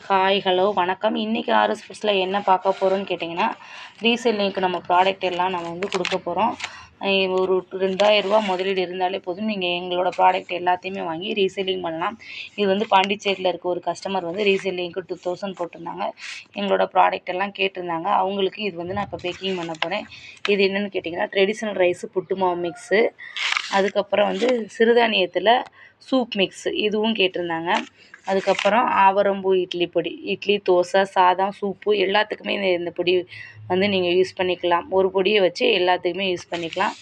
Hi hello வணக்கம். இன்றைக்கி RS ஃபுட்ஸில் என்ன பார்க்க போகிறோன்னு கேட்டிங்கன்னா, ரீசெல்லிங்க்கு நம்ம ப்ராடக்ட் எல்லாம் நம்ம வந்து கொடுக்க போகிறோம். ஒரு ரூ. 2000 முதலீடு இருந்தாலே போதும், நீங்கள் எங்களோட ப்ராடக்ட் எல்லாத்தையுமே வாங்கி ரீசெல்லிங் பண்ணலாம். இது வந்து பாண்டிச்சேரியில் இருக்க ஒரு கஸ்டமர் வந்து ரீசெல்லிங்க்கு 2000 போட்டிருந்தாங்க. எங்களோட ப்ராடக்ட் எல்லாம் கேட்டிருந்தாங்க. அவங்களுக்கு இது வந்து நான் இப்போ பேக்கிங் பண்ண போகிறேன். இது என்னென்னு கேட்டிங்கன்னா, ட்ரெடிஷ்னல் ரைஸு புட்டு மாவு மிக்ஸு, அதுக்கப்புறம் வந்து சிறுதானியத்தில் சூப் மிக்ஸு இதுவும் கேட்டிருந்தாங்க. அதுக்கப்புறம் ஆவரம்பூ இட்லி பொடி, இட்லி, தோசை, சாதம், சூப்பு எல்லாத்துக்குமே இந்த பொடி வந்து நீங்கள் யூஸ் பண்ணிக்கலாம். ஒரு பொடியை வச்சு எல்லாத்துக்குமே யூஸ் பண்ணிக்கலாம்.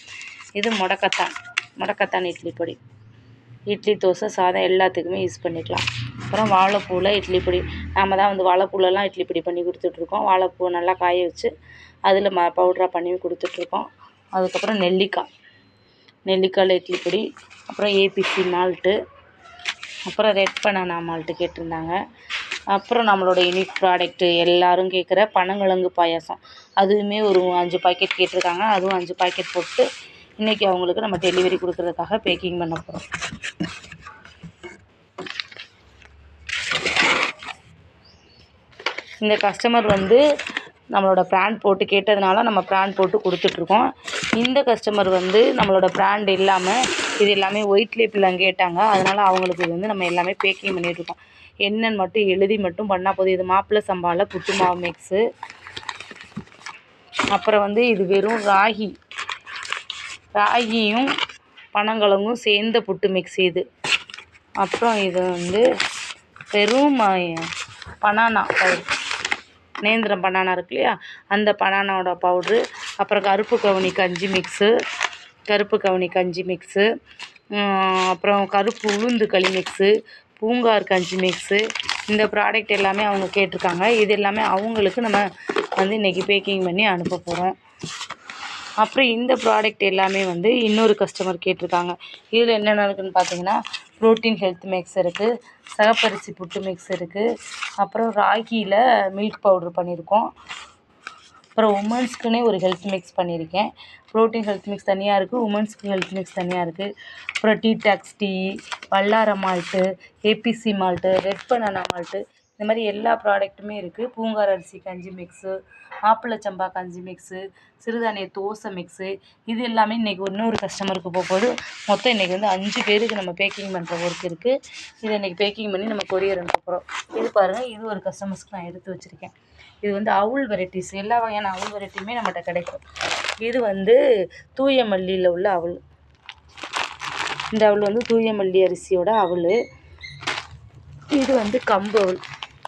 இது முடக்கத்தான் இட்லி பொடி, இட்லி, தோசை, சாதம் எல்லாத்துக்குமே யூஸ் பண்ணிக்கலாம். அப்புறம் வாழைப்பூவில் இட்லி பொடி, நாம் தான் வந்து வாழைப்பூலெல்லாம் இட்லி பொடி பண்ணி கொடுத்துட்ருக்கோம். வாழைப்பூ நல்லா காய வச்சு அதில் பவுட்ராக பண்ணி கொடுத்துட்ருக்கோம். அதுக்கப்புறம் நெல்லிக்காயில் இட்லி பொடி, அப்புறம் ஏபிசி மால்ட்டு, அப்புறம் ரெட் பனானா மால்ட்டு கேட்டிருந்தாங்க. அப்புறம் நம்மளோட யூனிக் ப்ராடக்ட்டு எல்லோரும் கேட்குற பனங்கிழங்கு பாயாசம், அதுவுமே ஒரு 5 பாக்கெட் கேட்டிருக்காங்க. அதுவும் 5 பாக்கெட் போட்டு இன்றைக்கி அவங்களுக்கு நம்ம டெலிவரி கொடுக்குறதுக்காக பேக்கிங் பண்ண போகிறோம். இந்த கஸ்டமர் வந்து நம்மளோட ப்ராண்ட் போட்டு கேட்டதுனால நம்ம ப்ராண்ட் போட்டு கொடுத்துட்ருக்கோம். இந்த கஸ்டமர் வந்து நம்மளோட ப்ராண்ட் இல்லாமல் இது எல்லாமே ஒயிட் லேபிளில் கேட்டாங்க. அதனால் அவங்களுக்கு இது வந்து நம்ம எல்லாமே பேக்கிங் பண்ணிகிட்ருக்கோம். என்னன்னு மட்டும் எழுதி மட்டும் பண்ணால் போதும். இது மாப்பிள்ளை சம்பாவில் புட்டு மாவு மிக்ஸு. அப்புறம் வந்து இது வெறும் ராகியும் பனங்கிழங்கும் சேர்ந்த புட்டு மிக்ஸ் இது. அப்புறம் இது வந்து வெறும் பனானா பவுடர், நேந்திரம் பனானா இருக்கு இல்லையா, அந்த பனானாவோட பவுட்ரு. அப்புறம் கருப்பு கவுனி கஞ்சி மிக்ஸு, அப்புறம் கருப்பு உளுந்து களி மிக்ஸு, பூங்கார் கஞ்சி மிக்ஸு. இந்த ப்ராடக்ட் எல்லாமே அவங்க கேட்டிருக்காங்க. இது எல்லாமே அவங்களுக்கு நம்ம வந்து இன்றைக்கி பேக்கிங் பண்ணி அனுப்ப போகிறோம். அப்புறம் இந்த ப்ராடக்ட் எல்லாமே வந்து இன்னொரு கஸ்டமர் கேட்டிருக்காங்க. இதில் என்னென்ன இருக்குதுன்னு பார்த்தீங்கன்னா, ப்ரோட்டீன் ஹெல்த் மிக்ஸ் இருக்குது, சிகப்பரிசி புட்டு மிக்ஸ் இருக்குது, அப்புறம் ராகியில் மில்க் பவுட்ரு பண்ணியிருக்கோம். அப்புறம் உமன்ஸ்க்குன்னே ஒரு ஹெல்த் மிக்ஸ் பண்ணியிருக்கேன். ப்ரோட்டீன் ஹெல்த் மிக்ஸ் தனியாக இருக்குது, உமன்ஸ்க்கு ஹெல்த் மிக்ஸ் தனியாக இருக்குது. அப்புறம் டீடாக்ஸ் டீ, வல்லார malt, ABC malt, red banana malt, இந்த மாதிரி எல்லா ப்ராடக்ட்டுமே இருக்குது. பூங்கார் அரிசி கஞ்சி மிக்ஸு, மாப்பிள்ளை சம்பா கஞ்சி மிக்ஸு, சிறுதானிய தோசை மிக்ஸு, இது எல்லாமே இன்றைக்கி இன்னொரு கஸ்டமருக்கு போகும்போது மொத்தம் இன்றைக்கி வந்து 5 பேருக்கு நம்ம பேக்கிங் பண்ணுற ஒர்க் இருக்குது. இதை இன்றைக்கி பேக்கிங் பண்ணி நம்ம கொரியர் அனுப்ப போகிறோம். இது பாருங்கள், இது ஒரு கஸ்டமர்ஸ்க்கு நான் எடுத்து வச்சுருக்கேன். இது வந்து அவுள் வெரைட்டிஸ், எல்லா வகையான அவுள் வெரைட்டியுமே நம்மகிட்ட கிடைக்கும். இது வந்து தூய மல்லியில் உள்ள அவுள். இந்த அவுள் வந்து தூய மல்லி அரிசியோட அவுள். இது வந்து கம்பு அவுள்.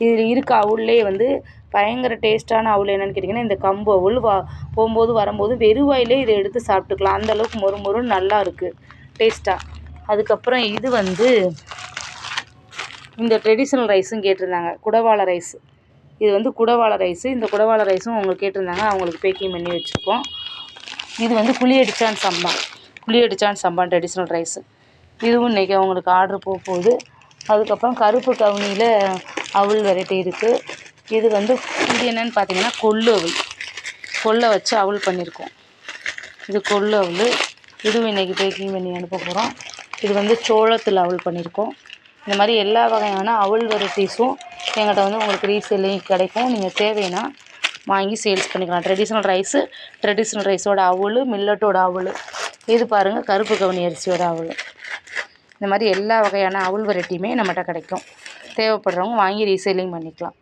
இதில் இருக்க அவுள்லேயே வந்து பயங்கர டேஸ்ட்டான அவுள் என்னென்னு கேட்டிங்கன்னா, இந்த கம்பு அவுள். போகும்போது வரும்போது வெறுவாயிலே இதை எடுத்து சாப்பிட்டுக்கலாம். அந்தளவுக்கு மொறுன்னு நல்லா இருக்குது டேஸ்ட்டாக. அதுக்கப்புறம் இது வந்து இந்த ட்ரெடிஷ்னல் ரைஸும் கேட்டிருந்தாங்க, குடவாளை ரைஸு. இது வந்து குடவாளை ரைஸு. இந்த குடவாளை ரைஸும் அவங்க கேட்டிருந்தாங்க, அவங்களுக்கு பேக்கிங் பண்ணி வச்சுருக்கோம். இது வந்து புளியடிச்சான் சம்பா ட்ரெடிஷ்னல் ரைஸு. இதுவும் இன்றைக்கி அவங்களுக்கு ஆர்டர் போகுது. அதுக்கப்புறம் கருப்பு கவுனியில் அவுள் வெரைட்டி இருக்குது. இது வந்து இது என்னென்னு பார்த்தீங்கன்னா, கொள்ளை வச்சு அவுள் பண்ணியிருக்கோம். இது கொள்ளு அவுள். இதுவும் இன்றைக்கி பேக்கிங் பண்ணி அனுப்ப போகிறோம். இது வந்து சோளத்தில் அவுள் பண்ணியிருக்கோம். இந்த மாதிரி எல்லா வகையான அவுள் வெரைட்டிஸும் எங்கிட்ட வந்து உங்களுக்கு ரீசெல்லிங் கிடைக்கும். நீங்கள் தேவைன்னா வாங்கி சேல்ஸ் பண்ணிக்கலாம். ட்ரெடிஷ்னல் ரைஸோட அவுள், மில்லட்டோட அவுள். இது பாருங்கள், கருப்பு கவுனி அரிசியோட அவுள். இந்த மாதிரி எல்லா வகையான அவுள் வெரைட்டியுமே நம்மகிட்ட கிடைக்கும். தேவைப்படுறவங்க வாங்கி ரீசெல்லிங் பண்ணிக்கலாம்.